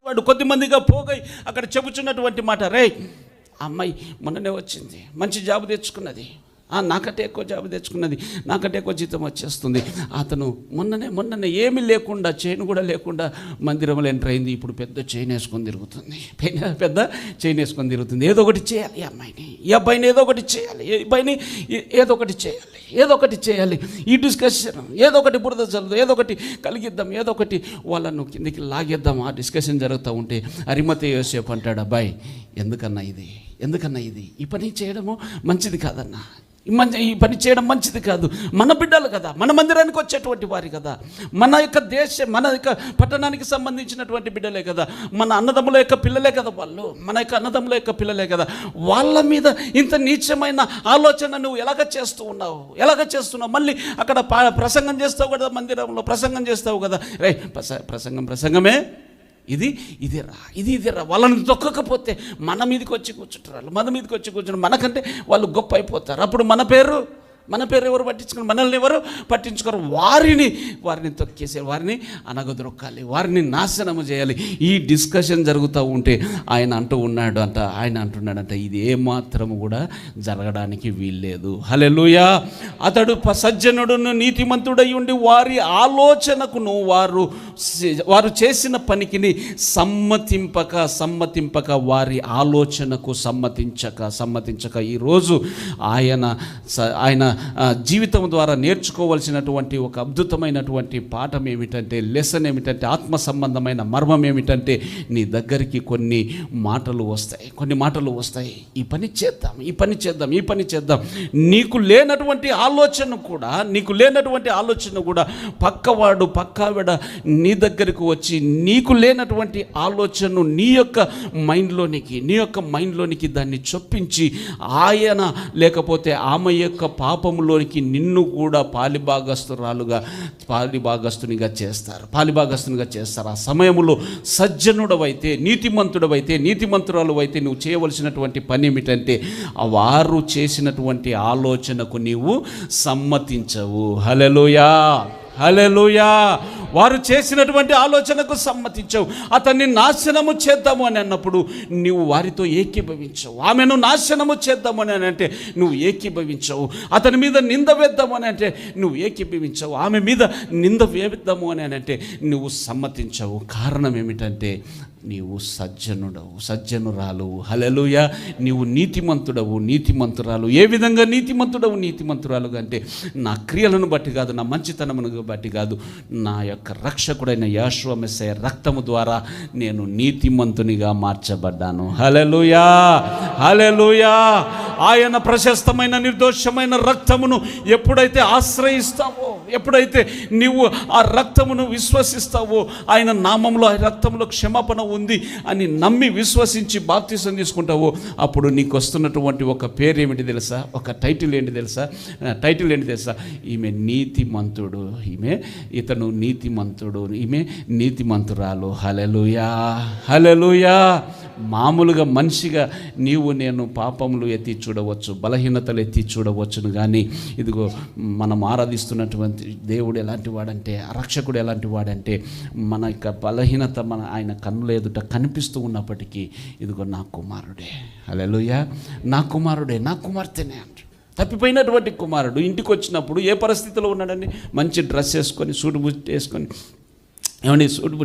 వాడు కొద్దిమందిగా పోగై అక్కడ చెబుతున్నటువంటి మాట, రే అమ్మాయి మొన్ననే వచ్చింది, మంచి జాబ్ తెచ్చుకున్నది, నాకంటే ఎక్కువ జాబ్ తెచ్చుకున్నది, నాకంటే ఎక్కువ జీతం వచ్చేస్తుంది. అతను మొన్ననే ఏమీ లేకుండా, చైన్ కూడా లేకుండా మందిరంలో ఎంటర్ అయింది. ఇప్పుడు పెద్ద చైన్ వేసుకొని తిరుగుతుంది, పెద్ద చైన్ వేసుకొని తిరుగుతుంది. ఏదో ఒకటి చేయాలి, ఈ అబ్బాయిని ఏదో ఒకటి చేయాలి, ఈ అబ్బాయిని ఏదో ఒకటి చేయాలి. ఈ డిస్కషన్ ఏదో ఒకటి బురద చల్లుదు, ఏదో ఒకటి కలిగిద్దాం, ఏదో ఒకటి వాళ్ళను కిందికి లాగేద్దాం. ఆ డిస్కషన్ జరుగుతూ ఉంటే అరిమతయి యోసేపు అంటాడు, అబ్బాయి ఎందుకన్నా ఇది, ఈ పని చేయడము మంచిది కాదన్నా, ఈ పని చేయడం మంచిది కాదు. మన బిడ్డలు కదా, మన మందిరానికి వచ్చేటువంటి వారి కదా, మన యొక్క మన యొక్క పట్టణానికి సంబంధించినటువంటి బిడ్డలే కదా, మన అన్నదమ్ముల యొక్క పిల్లలే కదా వాళ్ళు, మన యొక్క అన్నదమ్ముల యొక్క పిల్లలే కదా. వాళ్ళ మీద ఇంత నీచమైన ఆలోచన నువ్వు ఎలాగ చేస్తున్నావు? మళ్ళీ అక్కడ ప్రసంగం చేస్తావు కదా, మందిరంలో ప్రసంగం చేస్తావు కదా, రే ప్రసంగమే ఇదిరా వాళ్ళని తొక్కకపోతే మన మీదకి వచ్చి కూర్చుంటారు, మనకంటే వాళ్ళు గొప్ప అయిపోతారు. అప్పుడు మన పేరు ఎవరు పట్టించుకోరు, మనల్ని ఎవరు పట్టించుకోరు. వారిని తొక్కేసే, వారిని అనగదొరకాలి, వారిని నాశనము చేయాలి. ఈ డిస్కషన్ జరుగుతూ ఉంటే ఆయన అంటున్నాడంట ఇది ఏమాత్రము కూడా జరగడానికి వీల్లేదు. హల్లెలూయా. అతడు సజ్జనుడును నీతిమంతుడై ఉండి వారి ఆలోచనకును వారు చేసిన పనికిని సమ్మతింపక వారి ఆలోచనకు సమ్మతించక ఈరోజు ఆయన జీవితం ద్వారా నేర్చుకోవాల్సినటువంటి ఒక అద్భుతమైనటువంటి పాఠం ఏమిటంటే, లెసన్ ఏమిటంటే, ఆత్మ సంబంధమైన మర్మం ఏమిటంటే, నీ దగ్గరికి కొన్ని మాటలు వస్తాయి. ఈ పని చేద్దాం. నీకు లేనటువంటి ఆలోచన కూడా పక్కావిడ నీ దగ్గరకు వచ్చి నీకు లేనటువంటి ఆలోచనను నీ యొక్క మైండ్లోనికి దాన్ని చొప్పించి ఆయన లేకపోతే ఆమె యొక్క పాపములోనికి నిన్ను కూడా పాలిభాగస్తునిగా చేస్తారు. ఆ సమయంలో సజ్జనుడవైతే, నీతిమంతురాలు అయితే నువ్వు చేయవలసినటువంటి పని ఏమిటంటే, వారు చేసినటువంటి ఆలోచనకు నీవు సమ్మతించవు. హల్లెలూయా. వారు చేసినటువంటి ఆలోచనకు సమ్మతించవు. అతన్ని నాశనము చేద్దాము అని అన్నప్పుడు నువ్వు వారితో ఏకీభవించవు. ఆమెను నాశనము చేద్దాము అని అంటే నువ్వు ఏకీభవించవు. అతని మీద నింద వేద్దాము అని అంటే నువ్వు ఏకీభవించవు. ఆమె మీద నింద వేద్దాము అని అంటే నువ్వు సమ్మతించవు. కారణం ఏమిటంటే, నీవు సజ్జనురాలు. హల్లెలూయా. నీవు నీతిమంతురాలు. ఏ విధంగా నీతిమంతురాలు అంటే, నా క్రియలను బట్టి కాదు, నా మంచితనమును బట్టి కాదు, నా యొక్క రక్షకుడైన యేషువ మెస్సీయ రక్తము ద్వారా నేను నీతిమంతునిగా మార్చబడ్డాను. హల్లెలూయా. ఆయన ప్రశస్తమైన నిర్దోషమైన రక్తమును ఎప్పుడైతే ఆశ్రయిస్తావో, ఎప్పుడైతే నీవు ఆ రక్తమును విశ్వసిస్తావో, ఆయన నామములో, ఆ రక్తంలో క్షమాపణ ఉంది అని నమ్మి విశ్వసించి బాప్తిసం తీసుకుంటావో, అప్పుడు నీకు వస్తున్నటువంటి ఒక పేరు ఏమిటి తెలుసా? ఒక టైటిల్ ఏంటి తెలుసా? ఈమె నీతిమంతుడు, ఇతను నీతిమంతుడు, ఈమె నీతిమంతురాలు. హల్లెలూయా. మామూలుగా మనిషిగా నేను పాపములు ఎత్తి చూడవచ్చు, బలహీనతలు ఎత్తి చూడవచ్చును, కానీ ఇదిగో మనం ఆరాధిస్తున్నటువంటి దేవుడు ఎలాంటి వాడంటే, రక్షకుడు ఎలాంటి వాడంటే, మన యొక్క బలహీనత ఆయన కన్నుల ఎదుట కనిపిస్తూ ఉన్నప్పటికీ, ఇదిగో నా కుమారుడే, హల్లెలూయా, నా కుమార్తెనే అంట. తప్పిపోయినటువంటి కుమారుడు ఇంటికి వచ్చినప్పుడు ఏ పరిస్థితిలో ఉన్నాడని, మంచి డ్రెస్ వేసుకొని, సూట్ బూట్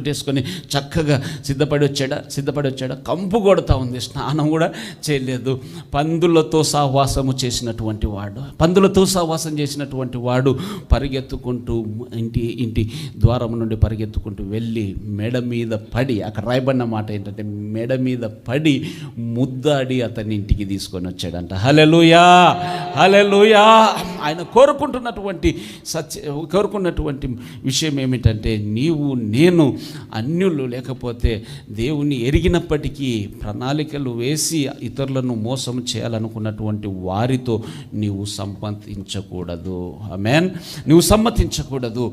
వేసుకొని చక్కగా సిద్ధపడి వచ్చాడా? కంపు కొడుతూ ఉంది, స్నానం కూడా చేయలేదు. పందులతో సహవాసం చేసినటువంటి వాడు పరిగెత్తుకుంటూ ఇంటి ద్వారం నుండి పరిగెత్తుకుంటూ వెళ్ళి మెడ మీద పడి, అక్కడ రాయబడిన మాట ఏంటంటే, మెడ మీద పడి ముద్దాడి అతన్ని ఇంటికి తీసుకొని వచ్చాడంట. హల్లెలూయా. ఆయన కోరుకున్నటువంటి విషయం ఏమిటంటే, నేను అన్యులు లేకపోతే దేవుని ఎరిగినప్పటికీ ప్రణాళికలు వేసి ఇతరులను మోసం చేయాలనుకున్నటువంటి వారితో నీవు సంబంధించకూడదు. ఆమేన్. నువ్వు సమ్మతించకూడదు.